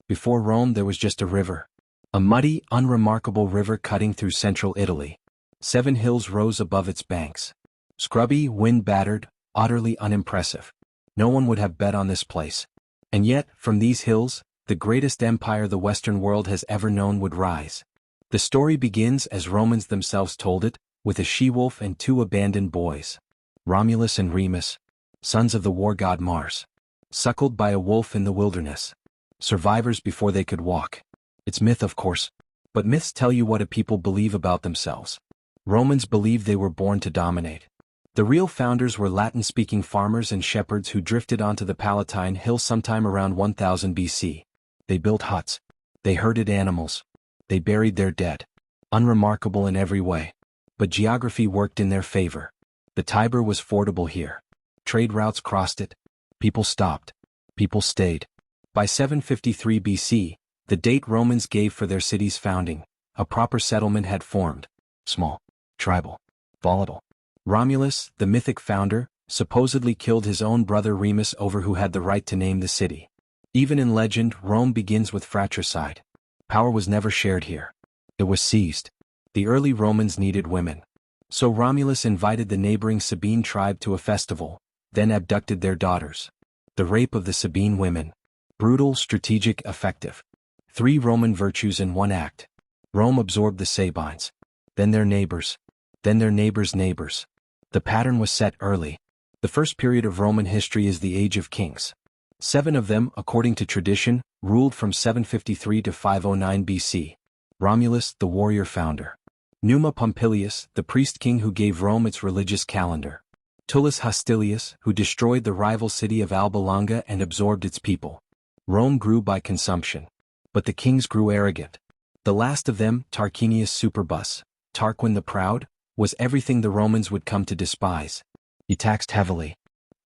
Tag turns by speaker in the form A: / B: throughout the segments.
A: Before Rome there was just a river. A muddy, unremarkable river cutting through central Italy. 7 hills rose above its banks. Scrubby, wind-battered, utterly unimpressive. No one would have bet on this place. And yet, from these hills, the greatest empire the Western world has ever known would rise. The story begins as Romans themselves told it, with a she-wolf and 2 abandoned boys. Romulus and Remus, sons of the war god Mars. Suckled by a wolf in the wilderness. Survivors before they could walk. It's myth, of course, but myths tell you what a people believe about themselves. Romans believed they were born to dominate. The real founders were Latin-speaking farmers and shepherds who drifted onto the Palatine Hill sometime around 1000 BC. They built huts. They herded animals. They buried their dead. Unremarkable in every way. But geography worked in their favor. The Tiber was fordable here. Trade routes crossed it. People stopped. People stayed. By 753 BC, the date Romans gave for their city's founding, a proper settlement had formed. Small, tribal, volatile. Romulus, the mythic founder, supposedly killed his own brother Remus over who had the right to name the city. Even in legend, Rome begins with fratricide. Power was never shared here. It was seized. The early Romans needed women. So Romulus invited the neighboring Sabine tribe to a festival, then abducted their daughters. The rape of the Sabine women. Brutal, strategic, effective. 3 Roman virtues in one act. Rome absorbed the Sabines. Then their neighbors. Then their neighbors' neighbors. The pattern was set early. The first period of Roman history is the Age of Kings. 7 of them, according to tradition, ruled from 753 to 509 BC. Romulus, the warrior founder. Numa Pompilius, the priest-king who gave Rome its religious calendar. Tullus Hostilius, who destroyed the rival city of Alba Longa and absorbed its people. Rome grew by consumption. But the kings grew arrogant. The last of them, Tarquinius Superbus, Tarquin the Proud, was everything the Romans would come to despise. He taxed heavily.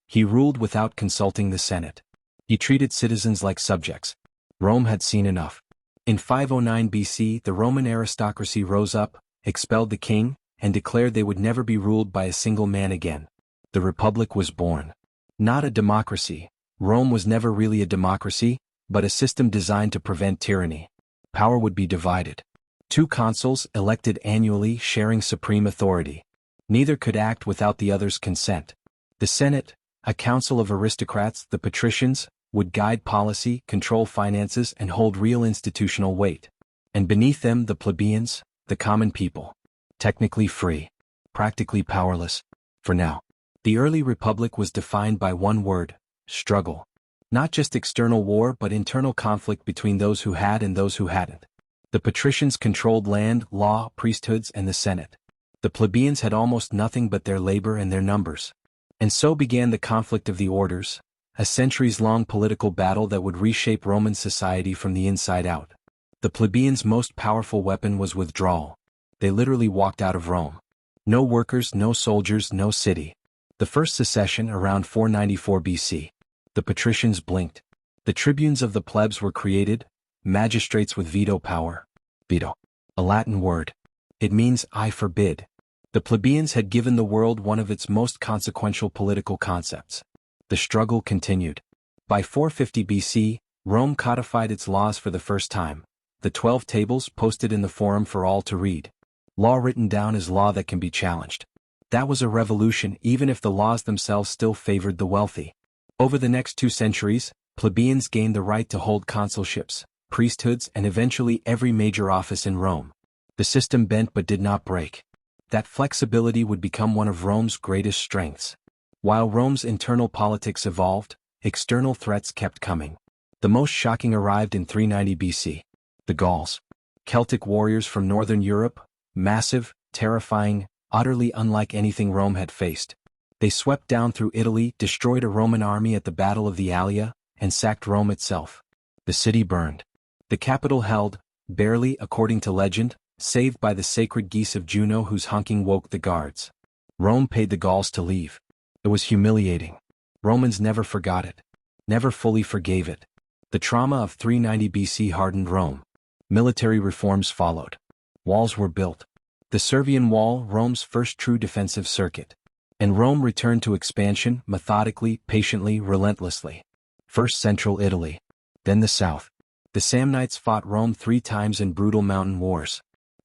A: He ruled without consulting the Senate. He treated citizens like subjects. Rome had seen enough. In 509 BC, the Roman aristocracy rose up, expelled the king, and declared they would never be ruled by a single man again. The Republic was born. Not a democracy. Rome was never really a democracy, but a system designed to prevent tyranny. Power would be divided. 2 consuls, elected annually, sharing supreme authority. Neither could act without the other's consent. The Senate, a council of aristocrats, the patricians, would guide policy, control finances, and hold real institutional weight. And beneath them the plebeians, the common people. Technically free. Practically powerless. For now. The early republic was defined by one word: struggle. Not just external war but internal conflict between those who had and those who hadn't. The patricians controlled land, law, priesthoods, and the Senate. The plebeians had almost nothing but their labor and their numbers. And so began the conflict of the orders, a centuries-long political battle that would reshape Roman society from the inside out. The plebeians' most powerful weapon was withdrawal. They literally walked out of Rome. No workers, no soldiers, no city. The first secession around 494 BC. The patricians blinked. The tribunes of the plebs were created, magistrates with veto power. Veto. A Latin word. It means I forbid. The plebeians had given the world one of its most consequential political concepts. The struggle continued. By 450 BC, Rome codified its laws for the first time. The 12 tables posted in the Forum for all to read. Law written down is law that can be challenged. That was a revolution even if the laws themselves still favored the wealthy. Over the next 2 centuries, plebeians gained the right to hold consulships, priesthoods, and eventually every major office in Rome. The system bent but did not break. That flexibility would become one of Rome's greatest strengths. While Rome's internal politics evolved, external threats kept coming. The most shocking arrived in 390 BC. The Gauls. Celtic warriors from northern Europe, massive, terrifying, utterly unlike anything Rome had faced. They swept down through Italy, destroyed a Roman army at the Battle of the Allia, and sacked Rome itself. The city burned. The capital held, barely according to legend, saved by the sacred geese of Juno whose honking woke the guards. Rome paid the Gauls to leave. It was humiliating. Romans never forgot it. Never fully forgave it. The trauma of 390 BC hardened Rome. Military reforms followed. Walls were built. The Servian Wall, Rome's first true defensive circuit. And Rome returned to expansion, methodically, patiently, relentlessly. First central Italy. Then the south. The Samnites fought Rome 3 times in brutal mountain wars.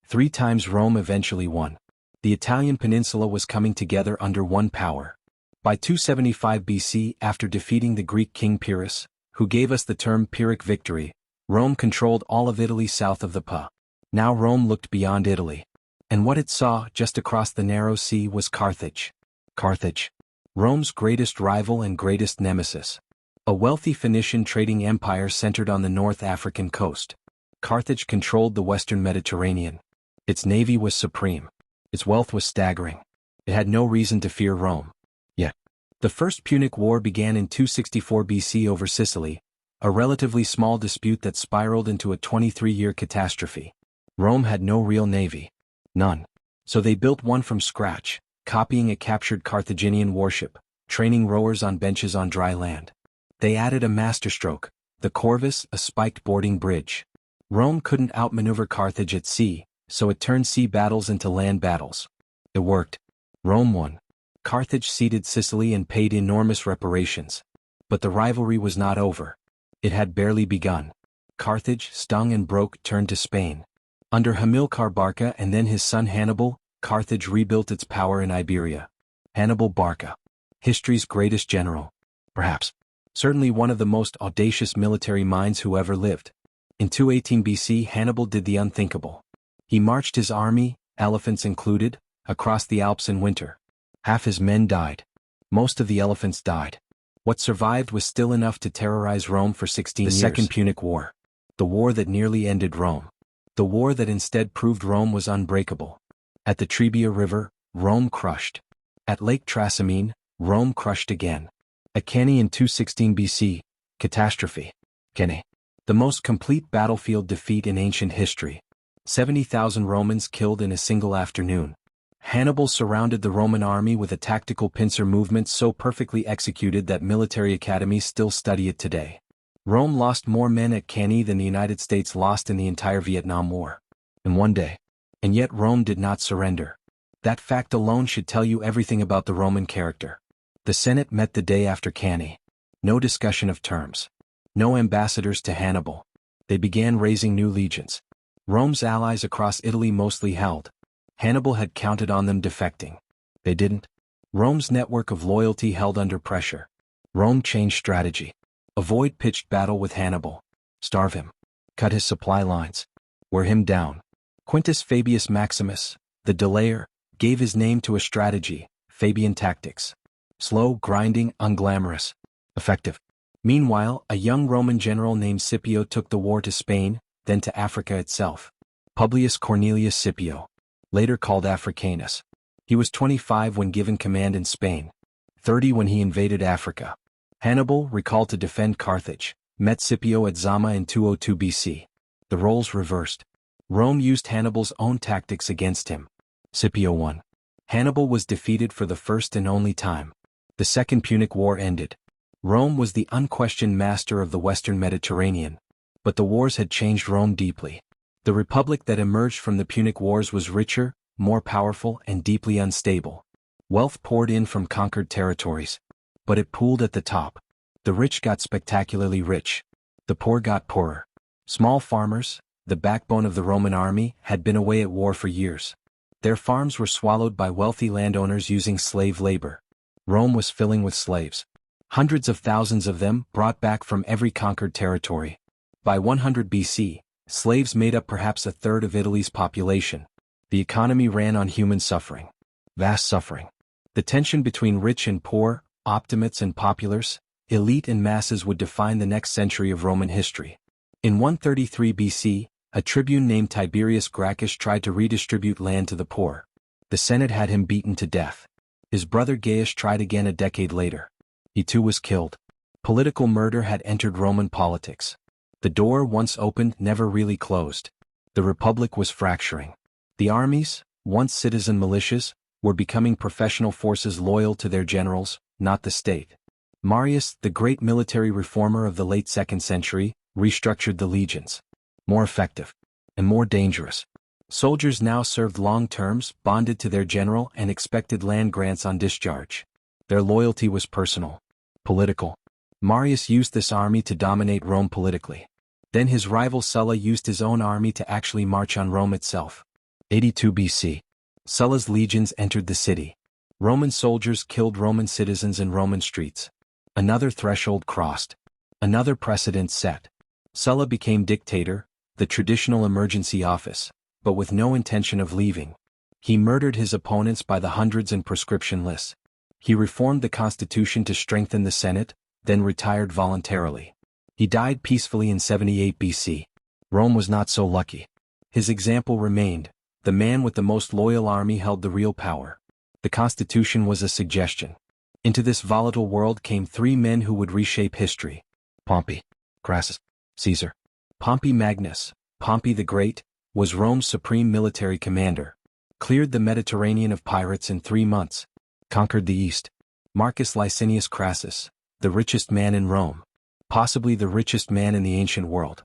A: 3 times Rome eventually won. The Italian peninsula was coming together under one power. By 275 BC, after defeating the Greek king Pyrrhus, who gave us the term Pyrrhic victory, Rome controlled all of Italy south of the Po. Now Rome looked beyond Italy. And what it saw just across the narrow sea was Carthage. Carthage, Rome's greatest rival and greatest nemesis. A wealthy Phoenician trading empire centered on the North African coast. Carthage controlled the western Mediterranean. Its navy was supreme. Its wealth was staggering. It had no reason to fear Rome. Yet, the First Punic War began in 264 BC over Sicily, a relatively small dispute that spiraled into a 23-year catastrophe. Rome had no real navy. None. So they built one from scratch, copying a captured Carthaginian warship, training rowers on benches on dry land. They added a masterstroke, the corvus, a spiked boarding bridge. Rome couldn't outmaneuver Carthage at sea, so it turned sea battles into land battles. It worked. Rome won. Carthage ceded Sicily and paid enormous reparations. But the rivalry was not over. It had barely begun. Carthage, stung and broke, turned to Spain. Under Hamilcar Barca and then his son Hannibal, Carthage rebuilt its power in Iberia. Hannibal Barca, history's greatest general. Perhaps. Certainly one of the most audacious military minds who ever lived. In 218 BC, Hannibal did the unthinkable. He marched his army, elephants included, across the Alps in winter. Half his men died. Most of the elephants died. What survived was still enough to terrorize Rome for 16 years. The Second Punic War. The war that nearly ended Rome. The war that instead proved Rome was unbreakable. At the Trebia River, Rome crushed. At Lake Trasimene, Rome crushed again. At Cannae in 216 BC, catastrophe. Cannae. The most complete battlefield defeat in ancient history. 70,000 Romans killed in a single afternoon. Hannibal surrounded the Roman army with a tactical pincer movement so perfectly executed that military academies still study it today. Rome lost more men at Cannae than the United States lost in the entire Vietnam War. In one day. And yet Rome did not surrender. That fact alone should tell you everything about the Roman character. The Senate met the day after Cannae. No discussion of terms. No ambassadors to Hannibal. They began raising new legions. Rome's allies across Italy mostly held. Hannibal had counted on them defecting. They didn't. Rome's network of loyalty held under pressure. Rome changed strategy. Avoid pitched battle with Hannibal. Starve him. Cut his supply lines. Wear him down. Quintus Fabius Maximus, the delayer, gave his name to a strategy, Fabian tactics. Slow, grinding, unglamorous. Effective. Meanwhile, a young Roman general named Scipio took the war to Spain, then to Africa itself. Publius Cornelius Scipio, later called Africanus. He was 25 when given command in Spain, 30 when he invaded Africa. Hannibal, recalled to defend Carthage, met Scipio at Zama in 202 BC. The roles reversed. Rome used Hannibal's own tactics against him. Scipio won. Hannibal was defeated for the first and only time. The Second Punic War ended. Rome was the unquestioned master of the Western Mediterranean. But the wars had changed Rome deeply. The republic that emerged from the Punic Wars was richer, more powerful, and deeply unstable. Wealth poured in from conquered territories. But it pooled at the top. The rich got spectacularly rich. The poor got poorer. Small farmers, the backbone of the Roman army, had been away at war for years. Their farms were swallowed by wealthy landowners using slave labor. Rome was filling with slaves. Hundreds of thousands of them brought back from every conquered territory. By 100 BC, slaves made up perhaps a third of Italy's population. The economy ran on human suffering. Vast suffering. The tension between rich and poor, optimates and populace, elite and masses would define the next century of Roman history. In 133 BC, a tribune named Tiberius Gracchus tried to redistribute land to the poor. The Senate had him beaten to death. His brother Gaius tried again a decade later. He too was killed. Political murder had entered Roman politics. The door, once opened, never really closed. The republic was fracturing. The armies, once citizen militias, were becoming professional forces loyal to their generals, not the state. Marius, the great military reformer of the late 2nd century, restructured the legions. More effective. And more dangerous. Soldiers now served long terms, bonded to their general, and expected land grants on discharge. Their loyalty was personal. Political. Marius used this army to dominate Rome politically. Then his rival Sulla used his own army to actually march on Rome itself. 82 BC. Sulla's legions entered the city. Roman soldiers killed Roman citizens in Roman streets. Another threshold crossed. Another precedent set. Sulla became dictator, the traditional emergency office, but with no intention of leaving. He murdered his opponents by the hundreds in proscription lists. He reformed the constitution to strengthen the Senate, then retired voluntarily. He died peacefully in 78 BC. Rome was not so lucky. His example remained. The man with the most loyal army held the real power. The constitution was a suggestion. Into this volatile world came three men who would reshape history. Pompey, Crassus, Caesar. Pompey Magnus, Pompey the Great, was Rome's supreme military commander. Cleared the Mediterranean of pirates in 3 months. Conquered the East. Marcus Licinius Crassus, the richest man in Rome. Possibly the richest man in the ancient world.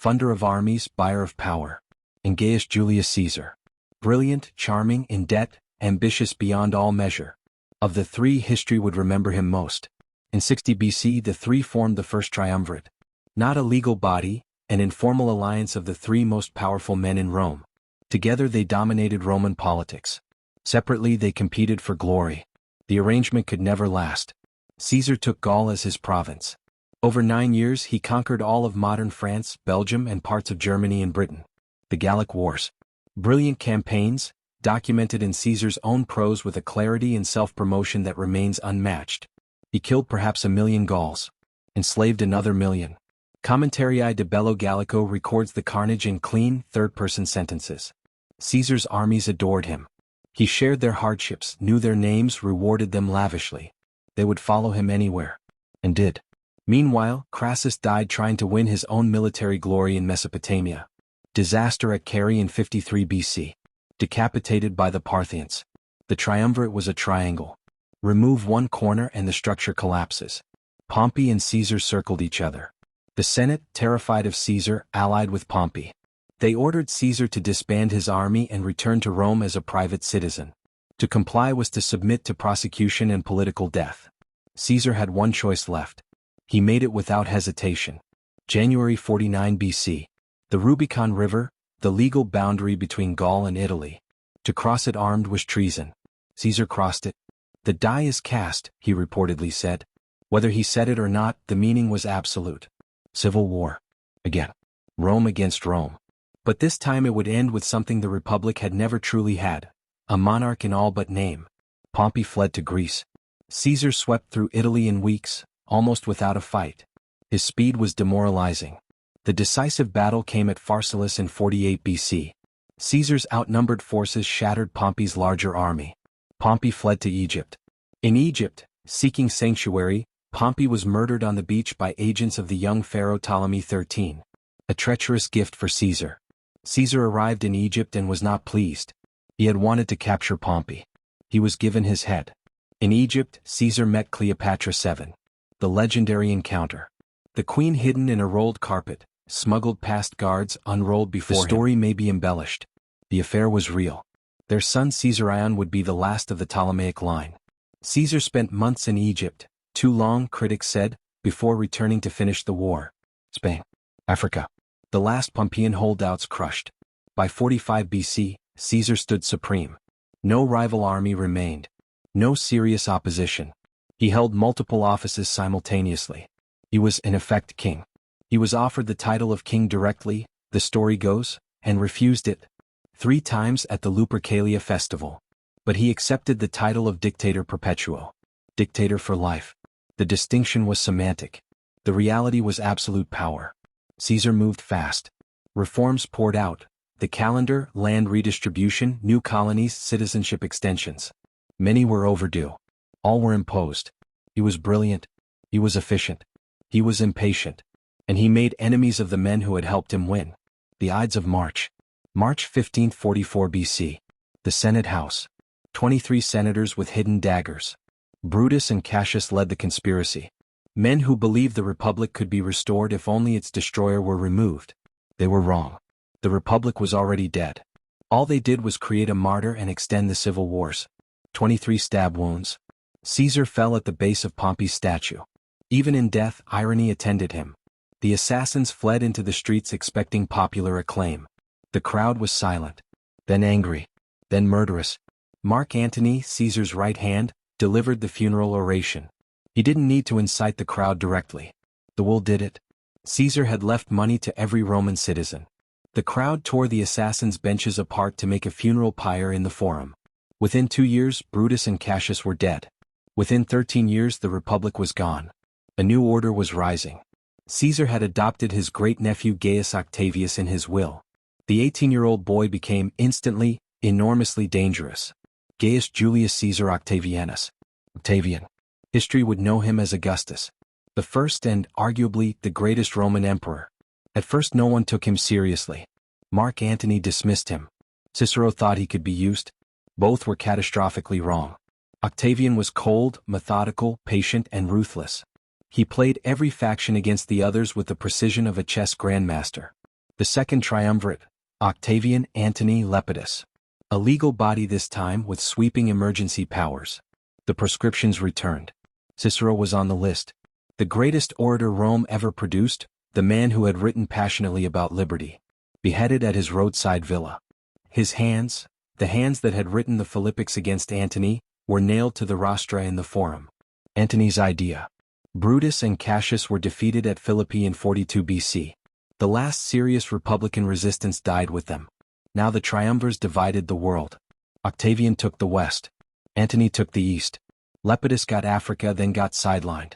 A: Funder of armies, buyer of power. And Gaius Julius Caesar. Brilliant, charming, in debt, ambitious beyond all measure. Of the three, history would remember him most. In 60 BC, the three formed the first triumvirate. Not a legal body, an informal alliance of the three most powerful men in Rome. Together they dominated Roman politics. Separately they competed for glory. The arrangement could never last. Caesar took Gaul as his province. Over 9 years he conquered all of modern France, Belgium, and parts of Germany and Britain. The Gallic Wars. Brilliant campaigns, documented in Caesar's own prose with a clarity and self-promotion that remains unmatched. He killed perhaps 1 million Gauls. Enslaved another million. Commentarii de Bello Gallico records the carnage in clean, third-person sentences. Caesar's armies adored him. He shared their hardships, knew their names, rewarded them lavishly. They would follow him anywhere. And did. Meanwhile, Crassus died trying to win his own military glory in Mesopotamia. Disaster at Carrhae in 53 BC. Decapitated by the Parthians. The triumvirate was a triangle. Remove one corner and the structure collapses. Pompey and Caesar circled each other. The Senate, terrified of Caesar, allied with Pompey. They ordered Caesar to disband his army and return to Rome as a private citizen. To comply was to submit to prosecution and political death. Caesar had one choice left. He made it without hesitation. January 49 BC. The Rubicon River, the legal boundary between Gaul and Italy. To cross it armed was treason. Caesar crossed it. The die is cast, he reportedly said. Whether he said it or not, the meaning was absolute. Civil war. Again. Rome against Rome. But this time it would end with something the Republic had never truly had. A monarch in all but name. Pompey fled to Greece. Caesar swept through Italy in weeks, almost without a fight. His speed was demoralizing. The decisive battle came at Pharsalus in 48 BC. Caesar's outnumbered forces shattered Pompey's larger army. Pompey fled to Egypt. In Egypt, seeking sanctuary, Pompey was murdered on the beach by agents of the young pharaoh Ptolemy XIII. A treacherous gift for Caesar. Caesar arrived in Egypt and was not pleased. He had wanted to capture Pompey. He was given his head. In Egypt, Caesar met Cleopatra VII. The legendary encounter. The queen hidden in a rolled carpet, smuggled past guards, unrolled before him. The story may be embellished. The affair was real. Their son Caesarion would be the last of the Ptolemaic line. Caesar spent months in Egypt, too long, critics said, before returning to finish the war. Spain. Africa. The last Pompeian holdouts crushed. By 45 BC, Caesar stood supreme. No rival army remained. No serious opposition. He held multiple offices simultaneously. He was, in effect, king. He was offered the title of king directly, the story goes, and refused it. 3 times at the Lupercalia festival. But he accepted the title of dictator perpetuo. Dictator for life. The distinction was semantic. The reality was absolute power. Caesar moved fast. Reforms poured out. The calendar, land redistribution, new colonies, citizenship extensions. Many were overdue. All were imposed. He was brilliant. He was efficient. He was impatient. And he made enemies of the men who had helped him win. The Ides of March. March 1544 BC. The Senate House. 23 senators with hidden daggers. Brutus and Cassius led the conspiracy. Men who believed the Republic could be restored if only its destroyer were removed. They were wrong. The Republic was already dead. All they did was create a martyr and extend the civil wars. 23 stab wounds. Caesar fell at the base of Pompey's statue. Even in death, irony attended him. The assassins fled into the streets expecting popular acclaim. The crowd was silent, then angry, then murderous. Mark Antony, Caesar's right hand, delivered the funeral oration. He didn't need to incite the crowd directly. The will did it. Caesar had left money to every Roman citizen. The crowd tore the assassins' benches apart to make a funeral pyre in the Forum. Within 2 years, Brutus and Cassius were dead. Within 13 years, the Republic was gone. A new order was rising. Caesar had adopted his great-nephew Gaius Octavius in his will. The 18-year-old boy became instantly, enormously dangerous. Gaius Julius Caesar Octavianus. Octavian. History would know him as Augustus, the first and, arguably, the greatest Roman emperor. At first no one took him seriously. Mark Antony dismissed him. Cicero thought he could be used. Both were catastrophically wrong. Octavian was cold, methodical, patient, and ruthless. He played every faction against the others with the precision of a chess grandmaster. The second triumvirate, Octavian, Antony, Lepidus. A legal body this time with sweeping emergency powers. The proscriptions returned. Cicero was on the list. The greatest orator Rome ever produced, the man who had written passionately about liberty. Beheaded at his roadside villa. His hands, the hands that had written the Philippics against Antony, were nailed to the rostra in the Forum. Antony's idea. Brutus and Cassius were defeated at Philippi in 42 BC. The last serious republican resistance died with them. Now the triumvirs divided the world. Octavian took the west. Antony took the east. Lepidus got Africa, then got sidelined.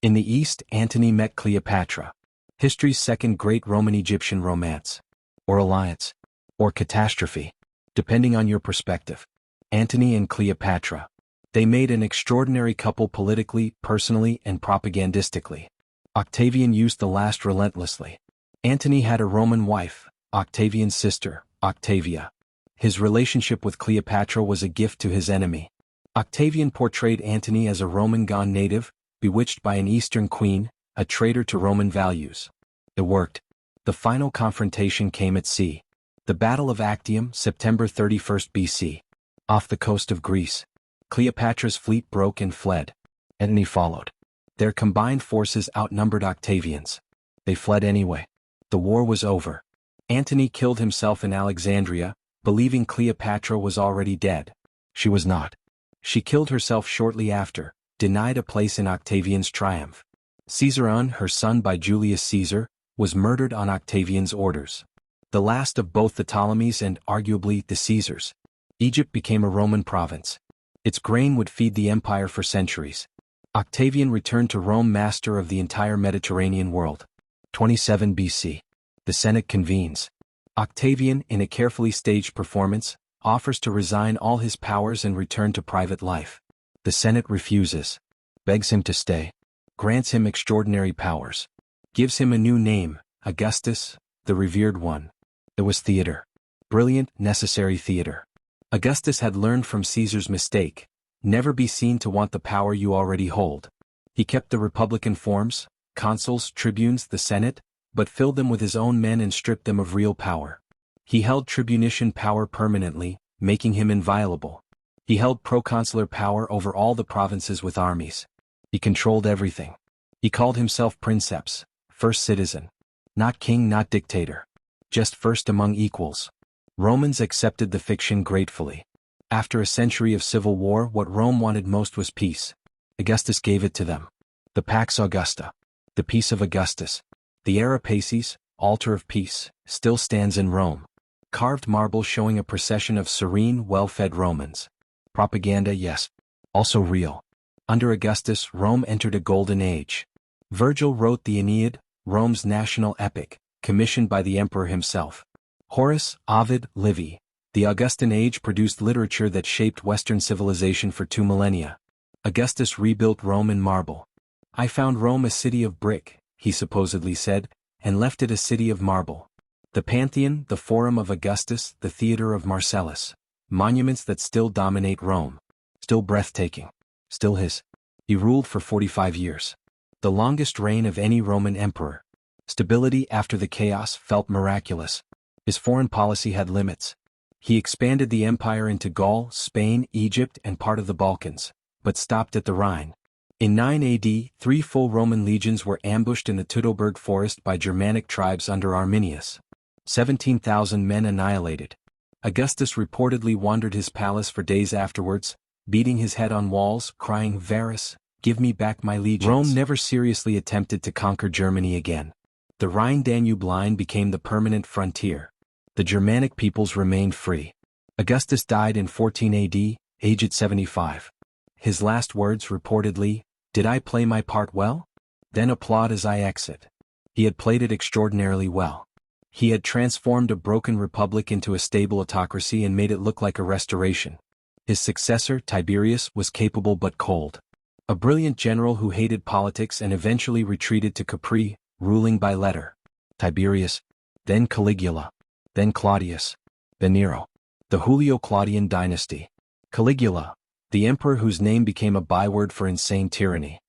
A: In the east, Antony met Cleopatra. History's second great Roman-Egyptian romance. Or alliance. Or catastrophe. Depending on your perspective. Antony and Cleopatra. They made an extraordinary couple politically, personally, and propagandistically. Octavian used the last relentlessly. Antony had a Roman wife, Octavian's sister, Octavia. His relationship with Cleopatra was a gift to his enemy. Octavian portrayed Antony as a Roman gone native, bewitched by an Eastern queen, a traitor to Roman values. It worked. The final confrontation came at sea. The Battle of Actium, September 31 BC. Off the coast of Greece. Cleopatra's fleet broke and fled. Antony followed. Their combined forces outnumbered Octavian's. They fled anyway. The war was over. Antony killed himself in Alexandria, believing Cleopatra was already dead. She was not. She killed herself shortly after, denied a place in Octavian's triumph. Caesarion, her son by Julius Caesar, was murdered on Octavian's orders. The last of both the Ptolemies and, arguably, the Caesars. Egypt became a Roman province. Its grain would feed the empire for centuries. Octavian returned to Rome master of the entire Mediterranean world. 27 BC. The Senate convenes. Octavian, in a carefully staged performance, offers to resign all his powers and return to private life. The Senate refuses. Begs him to stay. Grants him extraordinary powers. Gives him a new name, Augustus, the revered one. It was theater. Brilliant, necessary theater. Augustus had learned from Caesar's mistake. Never be seen to want the power you already hold. He kept the republican forms, consuls, tribunes, the Senate, but filled them with his own men and stripped them of real power. He held tribunician power permanently, making him inviolable. He held proconsular power over all the provinces with armies. He controlled everything. He called himself princeps, first citizen. Not king, not dictator. Just first among equals. Romans accepted the fiction gratefully. After a century of civil war, what Rome wanted most was peace. Augustus gave it to them. The Pax Augusta. The peace of Augustus. The Era Pacis, altar of peace, still stands in Rome. Carved marble showing a procession of serene, well-fed Romans. Propaganda, yes. Also real. Under Augustus, Rome entered a golden age. Virgil wrote the Aeneid, Rome's national epic, commissioned by the emperor himself. Horace, Ovid, Livy. The Augustan age produced literature that shaped Western civilization for 2 millennia. Augustus rebuilt Rome in marble. I found Rome a city of brick, he supposedly said, and left it a city of marble. The Pantheon, the Forum of Augustus, the Theatre of Marcellus. Monuments that still dominate Rome. Still breathtaking. Still his. He ruled for 45 years. The longest reign of any Roman emperor. Stability after the chaos felt miraculous. His foreign policy had limits. He expanded the empire into Gaul, Spain, Egypt, and part of the Balkans, but stopped at the Rhine. In 9 AD, 3 full Roman legions were ambushed in the Teutoburg forest by Germanic tribes under Arminius. 17,000 men annihilated. Augustus reportedly wandered his palace for days afterwards, beating his head on walls, crying, "Varus, give me back my legions." Rome never seriously attempted to conquer Germany again. The Rhine-Danube line became the permanent frontier. The Germanic peoples remained free. Augustus died in 14 AD, aged 75. His last words reportedly, "Did I play my part well? Then applaud as I exit." He had played it extraordinarily well. He had transformed a broken republic into a stable autocracy and made it look like a restoration. His successor, Tiberius, was capable but cold. A brilliant general who hated politics and eventually retreated to Capri, ruling by letter. Tiberius, then Caligula, then Claudius, then Nero. The Julio-Claudian dynasty. Caligula, the emperor whose name became a byword for insane tyranny.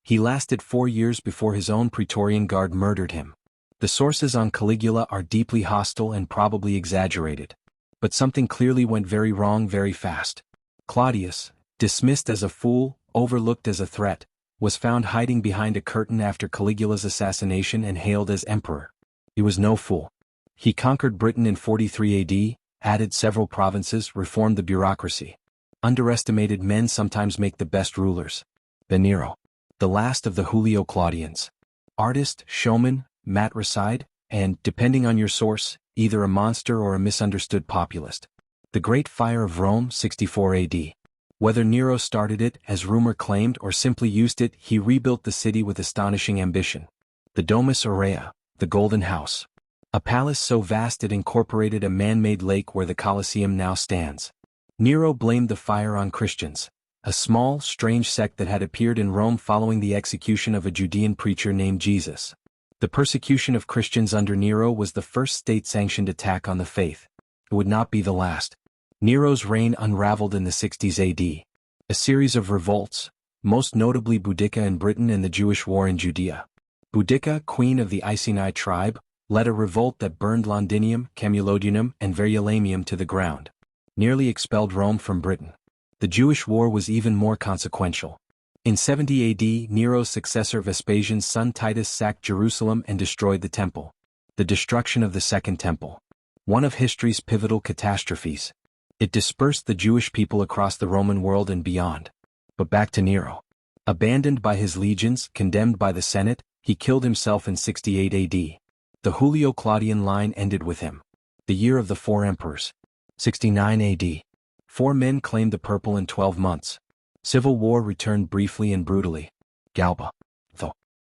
A: He lasted 4 years before his own Praetorian Guard murdered him. The sources on Caligula are deeply hostile and probably exaggerated. But something clearly went very wrong very fast. Claudius, dismissed as a fool, overlooked as a threat, was found hiding behind a curtain after Caligula's assassination and hailed as emperor. He was no fool. He conquered Britain in 43 AD, added several provinces, reformed the bureaucracy. Underestimated men sometimes make the best rulers. Then Nero, the last of the Julio-Claudians. Artist, showman, matricide, and, depending on your source, either a monster or a misunderstood populist. The Great Fire of Rome, 64 AD. Whether Nero started it, as rumor claimed, or simply used it, he rebuilt the city with astonishing ambition. The Domus Aurea, the Golden House. A palace so vast it incorporated a man-made lake where the Colosseum now stands. Nero blamed the fire on Christians, a small, strange sect that had appeared in Rome following the execution of a Judean preacher named Jesus. The persecution of Christians under Nero was the first state-sanctioned attack on the faith. It would not be the last. Nero's reign unraveled in the 60s AD. A series of revolts, most notably Boudica in Britain and the Jewish War in Judea. Boudica, queen of the Iceni tribe, led a revolt that burned Londinium, Camulodunum, and Verulamium to the ground. Nearly expelled Rome from Britain. The Jewish War was even more consequential. In 70 AD, Nero's successor Vespasian's son Titus sacked Jerusalem and destroyed the temple. The destruction of the Second Temple. One of history's pivotal catastrophes. It dispersed the Jewish people across the Roman world and beyond. But back to Nero. Abandoned by his legions, condemned by the Senate, he killed himself in 68 AD. The Julio-Claudian line ended with him. The year of the 4 emperors. 69 AD. 4 men claimed the purple in 12 months. Civil war returned briefly and brutally. Galba,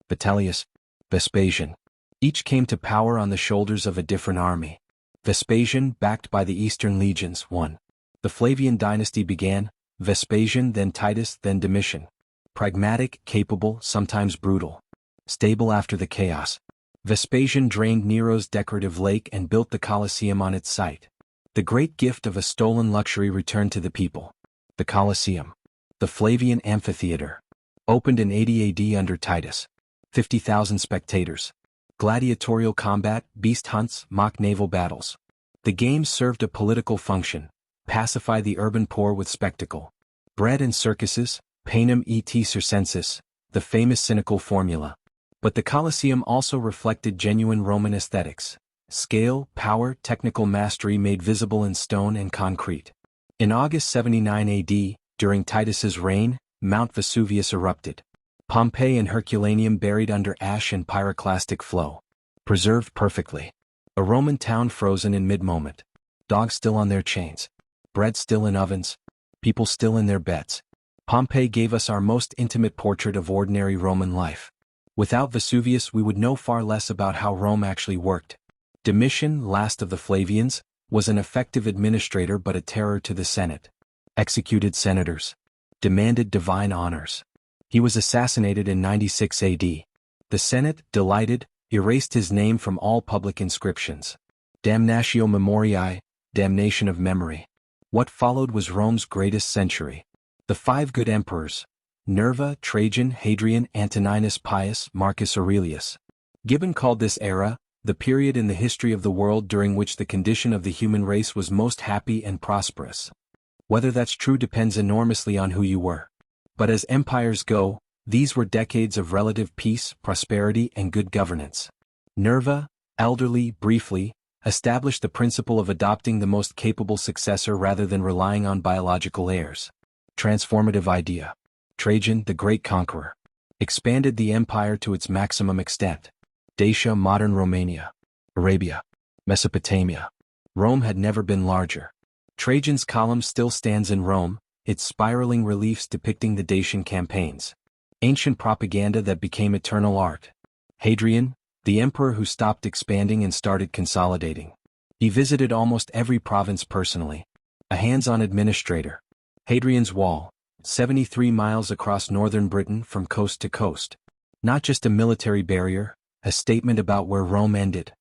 A: Vitellius, Vespasian. Each came to power on the shoulders of a different army. Vespasian, backed by the Eastern legions, won. The Flavian dynasty began, Vespasian, then Titus, then Domitian. Pragmatic, capable, sometimes brutal. Stable after the chaos. Vespasian drained Nero's decorative lake and built the Colosseum on its site. The great gift of a stolen luxury returned to the people. The Colosseum. The Flavian amphitheater. Opened in 80 AD under Titus. 50,000 spectators. Gladiatorial combat, beast hunts, mock naval battles. The games served a political function. Pacify the urban poor with spectacle. Bread and circuses, panem et circenses, the famous cynical formula. But the Colosseum also reflected genuine Roman aesthetics. Scale, power, technical mastery made visible in stone and concrete. In August 79 AD, during Titus's reign, Mount Vesuvius erupted. Pompeii and Herculaneum buried under ash and pyroclastic flow. Preserved perfectly. A Roman town frozen in mid-moment. Dogs still on their chains. Bread still in ovens. People still in their beds. Pompeii gave us our most intimate portrait of ordinary Roman life. Without Vesuvius we would know far less about how Rome actually worked. Domitian, last of the Flavians, was an effective administrator but a terror to the Senate. Executed senators. Demanded divine honors. He was assassinated in 96 AD. The Senate, delighted, erased his name from all public inscriptions. Damnatio memoriae, damnation of memory. What followed was Rome's greatest century. The 5 good emperors. Nerva, Trajan, Hadrian, Antoninus Pius, Marcus Aurelius. Gibbon called this era, the period in the history of the world during which the condition of the human race was most happy and prosperous. Whether that's true depends enormously on who you were. But as empires go, These were decades of relative peace, prosperity, and good governance. Nerva, elderly, briefly, established the principle of adopting the most capable successor rather than relying on biological heirs. Transformative idea. Trajan, the great conqueror, expanded the empire to its maximum extent. Dacia, modern Romania, Arabia, Mesopotamia. Rome had never been larger. Trajan's column still stands in Rome, its spiraling reliefs depicting the Dacian campaigns. Ancient propaganda that became eternal art. Hadrian, the emperor who stopped expanding and started consolidating. He visited almost every province personally. A hands-on administrator. Hadrian's Wall, 73 miles across northern Britain from coast to coast. Not just a military barrier, a statement about where Rome ended.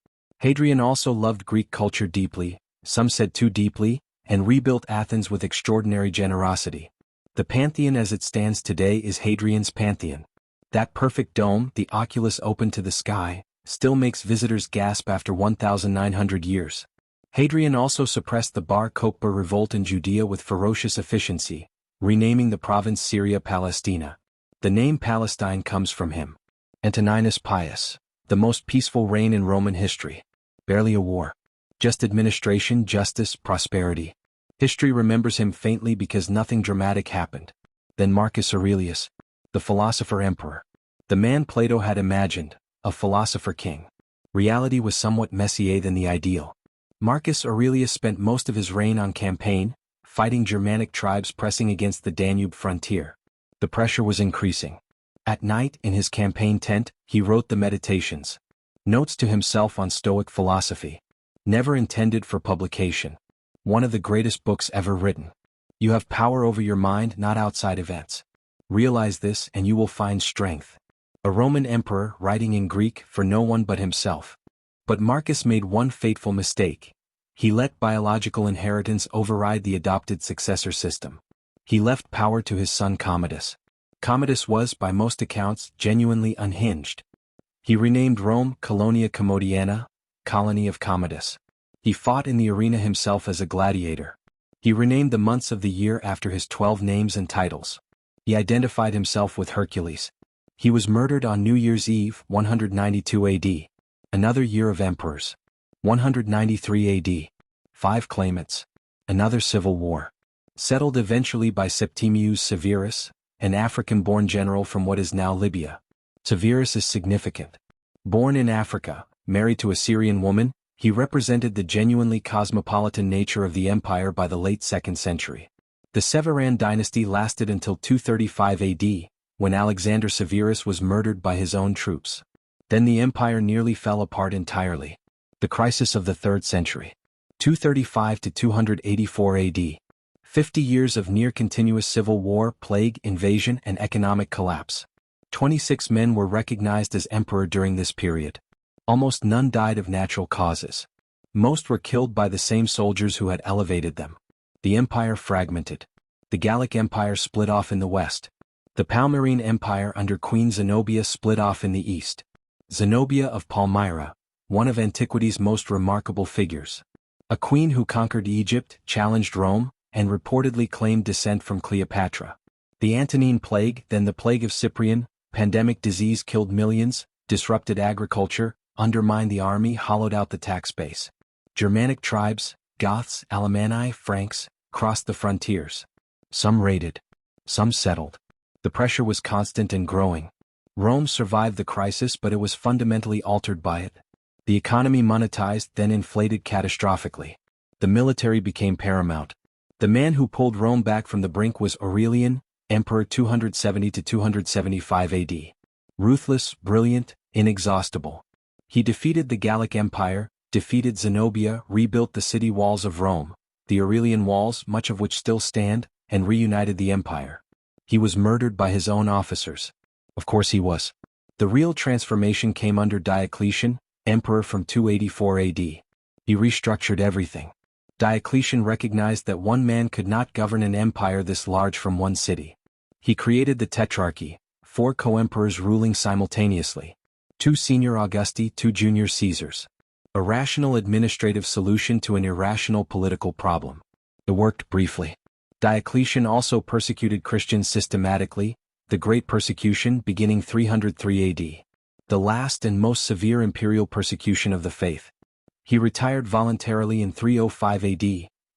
A: Hadrian also loved Greek culture deeply, some said too deeply, and rebuilt Athens with extraordinary generosity. The Pantheon as it stands today is Hadrian's Pantheon. That perfect dome, the oculus open to the sky, still makes visitors gasp after 1,900 years. Hadrian also suppressed the Bar Kokhba revolt in Judea with ferocious efficiency, renaming the province Syria Palestina. The name Palestine comes from him. Antoninus Pius, the most peaceful reign in Roman history. Barely a war. Just administration, justice, prosperity. History remembers him faintly because nothing dramatic happened. Then Marcus Aurelius, the philosopher-emperor. The man Plato had imagined, a philosopher-king. Reality was somewhat messier than the ideal. Marcus Aurelius spent most of his reign on campaign, fighting Germanic tribes pressing against the Danube frontier. The pressure was increasing. At night, in his campaign tent, he wrote the Meditations. Notes to himself on Stoic philosophy. Never intended for publication. One of the greatest books ever written. You have power over your mind, not outside events. Realize this and you will find strength. A Roman emperor writing in Greek for no one but himself. But Marcus made one fateful mistake. He let biological inheritance override the adopted successor system. He left power to his son Commodus. Commodus was, by most accounts, genuinely unhinged. He renamed Rome Colonia Commodiana, Colony of Commodus. He fought in the arena himself as a gladiator. He renamed the months of the year after his 12 names and titles. He identified himself with Hercules. He was murdered on New Year's Eve, 192 AD. Another year of emperors. 193 AD. 5 claimants. Another civil war. Settled eventually by Septimius Severus, an African-born general from what is now Libya. Severus is significant. Born in Africa, married to a Syrian woman, he represented the genuinely cosmopolitan nature of the empire by the late 2nd century. The Severan dynasty lasted until 235 AD, when Alexander Severus was murdered by his own troops. Then the empire nearly fell apart entirely. The crisis of the 3rd century. 235 to 284 AD. 50 years of near-continuous civil war, plague, invasion, and economic collapse. 26 men were recognized as emperor during this period. Almost none died of natural causes. Most were killed by the same soldiers who had elevated them. The empire fragmented. The Gallic Empire split off in the west. The Palmyrene Empire under Queen Zenobia split off in the east. Zenobia of Palmyra, one of antiquity's most remarkable figures. A queen who conquered Egypt, challenged Rome, and reportedly claimed descent from Cleopatra. The Antonine Plague, then the Plague of Cyprian, pandemic disease killed millions, disrupted agriculture, undermined the army, hollowed out the tax base. Germanic tribes, Goths, Alemanni, Franks, crossed the frontiers. Some raided. Some settled. The pressure was constant and growing. Rome survived the crisis, but it was fundamentally altered by it. The economy monetized, then inflated catastrophically. The military became paramount. The man who pulled Rome back from the brink was Aurelian, emperor 270 to 275 AD. Ruthless, brilliant, inexhaustible. He defeated the Gallic Empire, defeated Zenobia, rebuilt the city walls of Rome, the Aurelian walls, much of which still stand, and reunited the empire. He was murdered by his own officers. Of course he was. The real transformation came under Diocletian, emperor from 284 AD. He restructured everything. Diocletian recognized that one man could not govern an empire this large from one city. He created the Tetrarchy, 4 co-emperors ruling simultaneously. 2 senior Augusti, 2 junior Caesars. A rational administrative solution to an irrational political problem. It worked briefly. Diocletian also persecuted Christians systematically, the Great Persecution beginning 303 AD. The last and most severe imperial persecution of the faith. He retired voluntarily in 305 AD,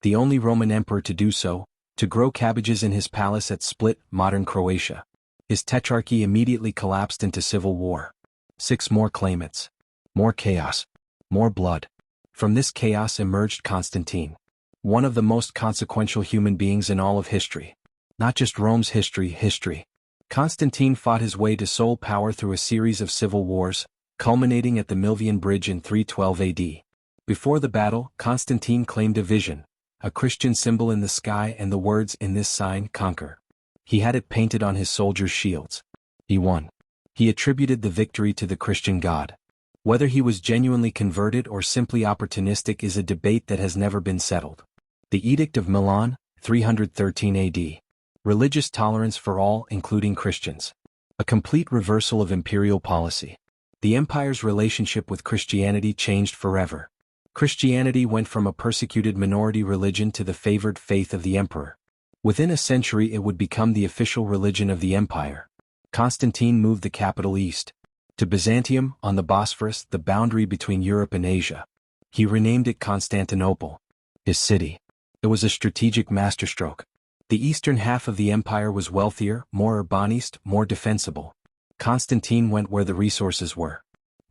A: the only Roman emperor to do so, to grow cabbages in his palace at Split, modern Croatia. His tetrarchy immediately collapsed into civil war. 6 more claimants. More chaos. More blood. From this chaos emerged Constantine, one of the most consequential human beings in all of history. Not just Rome's history. Constantine fought his way to sole power through a series of civil wars, culminating at the Milvian Bridge in 312 AD. Before the battle, Constantine claimed a vision, a Christian symbol in the sky and the words, "In this sign, conquer." He had it painted on his soldiers' shields. He won. He attributed the victory to the Christian God. Whether he was genuinely converted or simply opportunistic is a debate that has never been settled. The Edict of Milan, 313 AD. Religious tolerance for all, including Christians. A complete reversal of imperial policy. The empire's relationship with Christianity changed forever. Christianity went from a persecuted minority religion to the favored faith of the emperor. Within a century it would become the official religion of the empire. Constantine moved the capital east, to Byzantium, on the Bosphorus, the boundary between Europe and Asia. He renamed it Constantinople, his city. It was a strategic masterstroke. The eastern half of the empire was wealthier, more urbanist, more defensible. Constantine went where the resources were.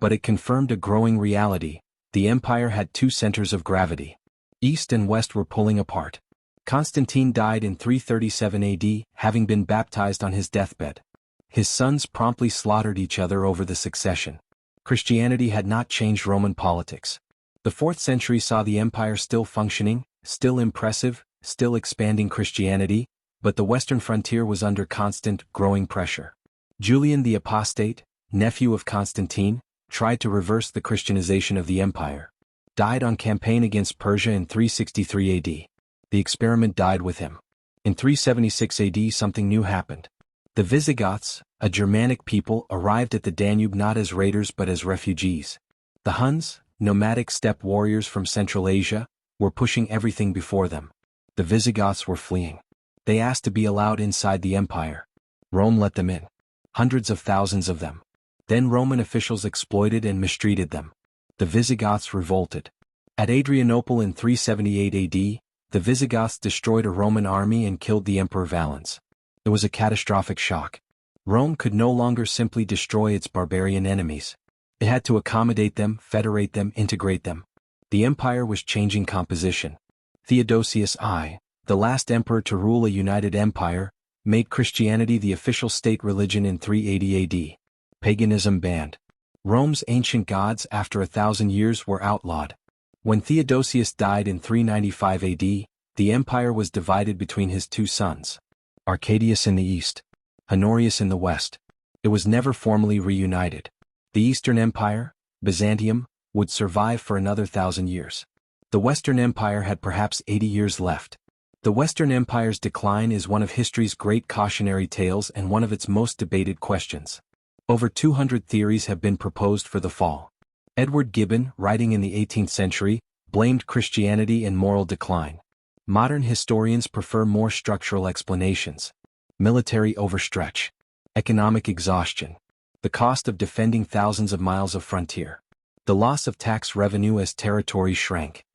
A: But it confirmed a growing reality: the empire had 2 centers of gravity. East and west were pulling apart. Constantine died in 337 AD, having been baptized on his deathbed. His sons promptly slaughtered each other over the succession. Christianity had not changed Roman politics. The 4th century saw the empire still functioning, still impressive, still expanding Christianity, but the western frontier was under constant, growing pressure. Julian the Apostate, nephew of Constantine, tried to reverse the Christianization of the empire. Died on campaign against Persia in 363 AD. The experiment died with him. In 376 AD something new happened. The Visigoths, a Germanic people, arrived at the Danube not as raiders but as refugees. The Huns, nomadic steppe warriors from Central Asia, were pushing everything before them. The Visigoths were fleeing. They asked to be allowed inside the empire. Rome let them in. Hundreds of thousands of them. Then Roman officials exploited and mistreated them. The Visigoths revolted. At Adrianople in 378 AD, the Visigoths destroyed a Roman army and killed the Emperor Valens. It was a catastrophic shock. Rome could no longer simply destroy its barbarian enemies. It had to accommodate them, federate them, integrate them. The empire was changing composition. Theodosius I, the last emperor to rule a united empire, made Christianity the official state religion in 380 AD. Paganism banned. Rome's ancient gods, after 1,000 years, were outlawed. When Theodosius died in 395 AD, the empire was divided between his 2 sons. Arcadius in the east, Honorius in the west. It was never formally reunited. The Eastern Empire, Byzantium, would survive for another 1,000 years. The Western Empire had perhaps 80 years left. The Western Empire's decline is one of history's great cautionary tales and one of its most debated questions. Over 200 theories have been proposed for the fall. Edward Gibbon, writing in the 18th century, blamed Christianity and moral decline. Modern historians prefer more structural explanations. Military overstretch. Economic exhaustion. The cost of defending thousands of miles of frontier. The loss of tax revenue as territory shrank.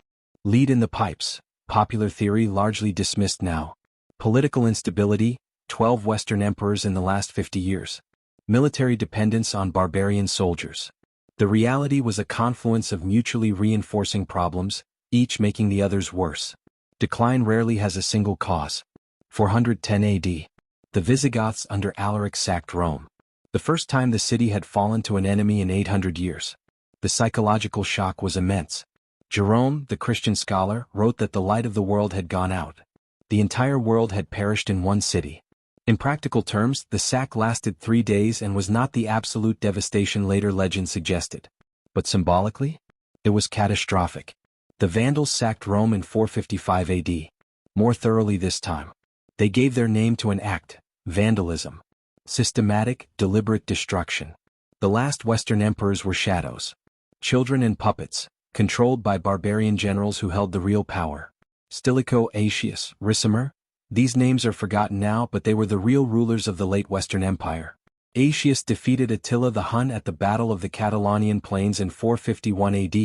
A: Lead in the pipes. Popular theory largely dismissed now. Political instability. 12 Western emperors in the last 50 years. Military dependence on barbarian soldiers. The reality was a confluence of mutually reinforcing problems, each making the others worse. Decline rarely has a single cause. 410 AD. The Visigoths under Alaric sacked Rome. The first time the city had fallen to an enemy in 800 years. The psychological shock was immense. Jerome, the Christian scholar, wrote that the light of the world had gone out. The entire world had perished in one city. In practical terms, the sack lasted 3 days and was not the absolute devastation later legend suggested. But symbolically, it was catastrophic. The Vandals sacked Rome in 455 AD. More thoroughly this time. They gave their name to an act, vandalism. Systematic, deliberate destruction. The last Western emperors were shadows. Children and puppets, controlled by barbarian generals who held the real power. Stilicho, Aetius, Ricimer, These names are forgotten now, but they were the real rulers of the late Western Empire. Aetius defeated Attila the Hun at the Battle of the Catalonian Plains in 451 AD,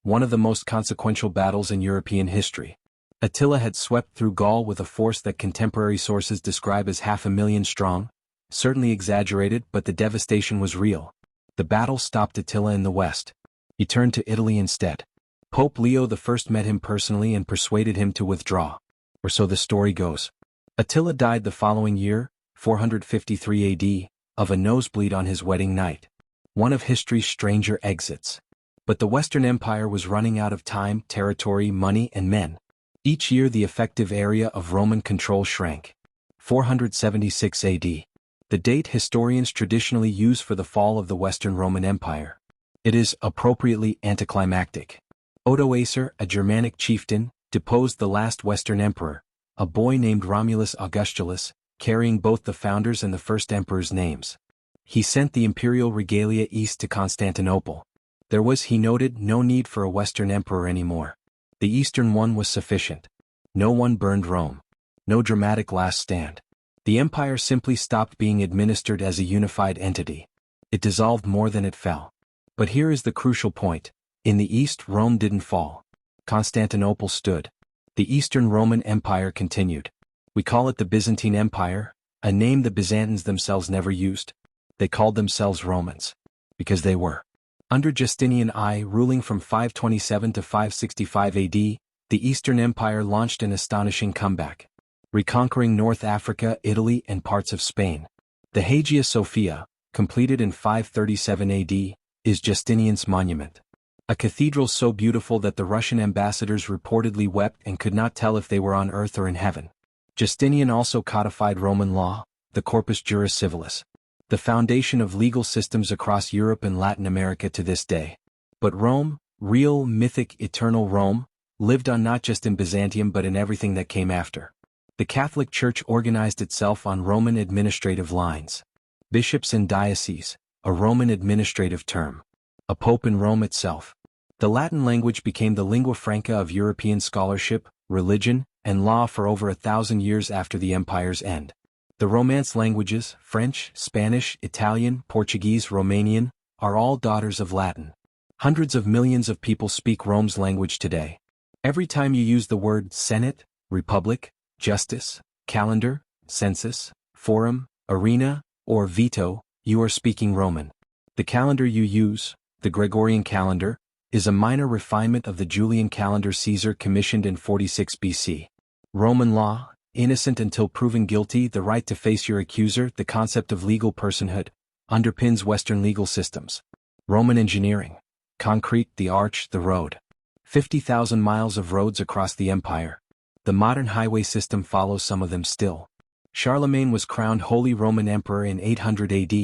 A: one of the most consequential battles in European history. Attila had swept through Gaul with a force that contemporary sources describe as 500,000 strong, certainly exaggerated, but the devastation was real. The battle stopped Attila in the west. He turned to Italy instead. Pope Leo I met him personally and persuaded him to withdraw. Or so the story goes. Attila died the following year, 453 AD, of a nosebleed on his wedding night. One of history's stranger exits. But the Western Empire was running out of time, territory, money, and men. Each year the effective area of Roman control shrank. 476 AD. The date historians traditionally use for the fall of the Western Roman Empire. It is appropriately anticlimactic. Odoacer, a Germanic chieftain, deposed the last Western emperor, a boy named Romulus Augustulus, carrying both the founders and the first emperor's names. He sent the imperial regalia east to Constantinople. There was, he noted, no need for a Western emperor anymore. The Eastern one was sufficient. No one burned Rome. No dramatic last stand. The empire simply stopped being administered as a unified entity. It dissolved more than it fell. But here is the crucial point. In the East, Rome didn't fall. Constantinople stood. The Eastern Roman Empire continued. We call it the Byzantine Empire, a name the Byzantines themselves never used. They called themselves Romans. Because they were. Under Justinian I, ruling from 527 to 565 AD, the Eastern Empire launched an astonishing comeback, reconquering North Africa, Italy, and parts of Spain. The Hagia Sophia, completed in 537 AD, is Justinian's monument. A cathedral so beautiful that the Russian ambassadors reportedly wept and could not tell if they were on earth or in heaven. Justinian also codified Roman law, the Corpus Juris Civilis, the foundation of legal systems across Europe and Latin America to this day. But Rome, real, mythic, eternal Rome, lived on not just in Byzantium but in everything that came after. The Catholic Church organized itself on Roman administrative lines. Bishops and dioceses, a Roman administrative term. A pope in Rome itself. The Latin language became the lingua franca of European scholarship, religion, and law for over 1,000 years after the empire's end. The Romance languages, French, Spanish, Italian, Portuguese, Romanian, are all daughters of Latin. Hundreds of millions of people speak Rome's language today. Every time you use the word Senate, Republic, Justice, Calendar, Census, Forum, Arena, or Veto, you are speaking Roman. The calendar you use, the Gregorian calendar, is a minor refinement of the Julian calendar Caesar commissioned in 46 BC. Roman law, innocent until proven guilty, the right to face your accuser, the concept of legal personhood, underpins Western legal systems. Roman engineering, concrete, the arch, the road. 50,000 miles of roads across the empire. The modern highway system follows some of them still. Charlemagne was crowned Holy Roman Emperor in 800 AD,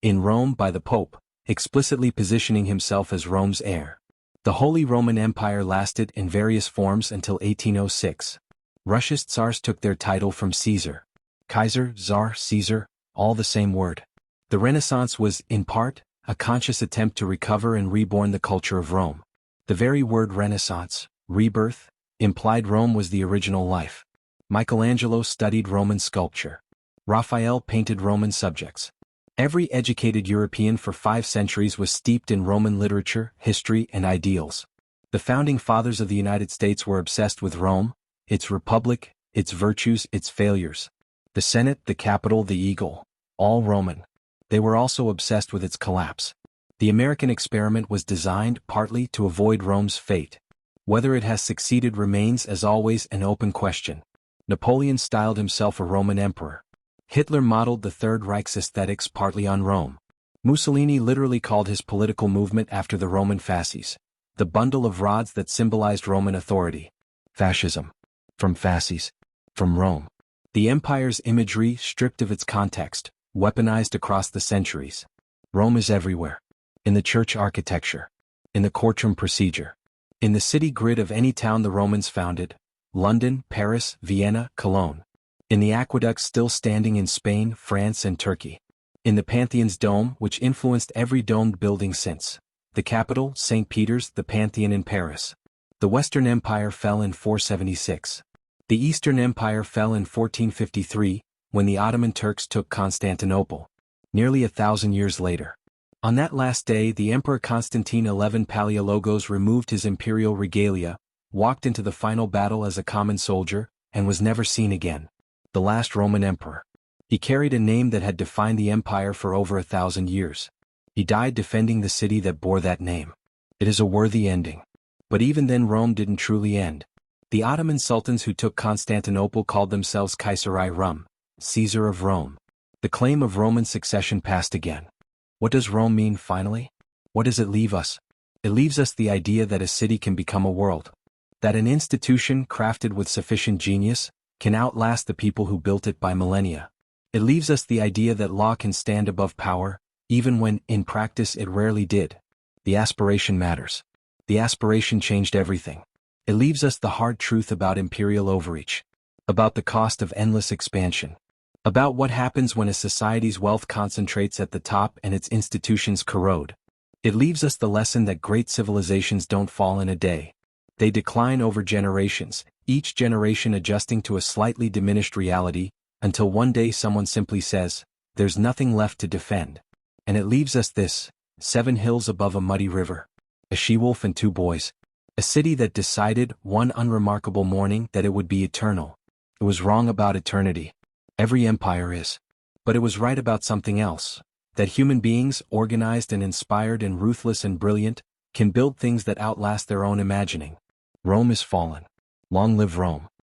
A: in Rome by the Pope, explicitly positioning himself as Rome's heir. The Holy Roman Empire lasted in various forms until 1806. Russia's Tsars took their title from Caesar. Kaiser, Tsar, Caesar, all the same word. The Renaissance was, in part, a conscious attempt to recover and reborn the culture of Rome. The very word Renaissance, rebirth, implied Rome was the original life. Michelangelo studied Roman sculpture. Raphael painted Roman subjects. Every educated European for 5 centuries was steeped in Roman literature, history, and ideals. The founding fathers of the United States were obsessed with Rome, its republic, its virtues, its failures. The Senate, the Capitol, the Eagle, all Roman. They were also obsessed with its collapse. The American experiment was designed partly to avoid Rome's fate. Whether it has succeeded remains, as always, an open question. Napoleon styled himself a Roman emperor. Hitler modeled the Third Reich's aesthetics partly on Rome. Mussolini literally called his political movement after the Roman fasces, the bundle of rods that symbolized Roman authority. Fascism. From fasces. From Rome. The empire's imagery, stripped of its context, weaponized across the centuries. Rome is everywhere. In the church architecture. In the courtroom procedure. In the city grid of any town the Romans founded. London, Paris, Vienna, Cologne. In the aqueducts still standing in Spain, France, and Turkey. In the Pantheon's dome, which influenced every domed building since. The Capitol, St. Peter's, the Pantheon in Paris. The Western Empire fell in 476. The Eastern Empire fell in 1453, when the Ottoman Turks took Constantinople, nearly 1,000 years later. On that last day, the Emperor Constantine XI Palaiologos removed his imperial regalia, walked into the final battle as a common soldier, and was never seen again. The last Roman emperor. He carried a name that had defined the empire for over 1,000 years. He died defending the city that bore that name. It is a worthy ending. But even then Rome didn't truly end. The Ottoman sultans who took Constantinople called themselves Caesari Rum, Caesar of Rome. The claim of Roman succession passed again. What does Rome mean finally? What does it leave us? It leaves us the idea that a city can become a world. That an institution crafted with sufficient genius can outlast the people who built it by millennia. It leaves us the idea that law can stand above power, even when, in practice, it rarely did. The aspiration matters. The aspiration changed everything. It leaves us the hard truth about imperial overreach. About the cost of endless expansion. About what happens when a society's wealth concentrates at the top and its institutions corrode. It leaves us the lesson that great civilizations don't fall in a day. They decline over generations, each generation adjusting to a slightly diminished reality, until one day someone simply says, "There's nothing left to defend." And it leaves us this: 7 hills above a muddy river. A she-wolf and 2 boys. A city that decided, one unremarkable morning, that it would be eternal. It was wrong about eternity. Every empire is. But it was right about something else. That human beings, organized and inspired and ruthless and brilliant, can build things that outlast their own imagining. Rome is fallen. Long live Rome.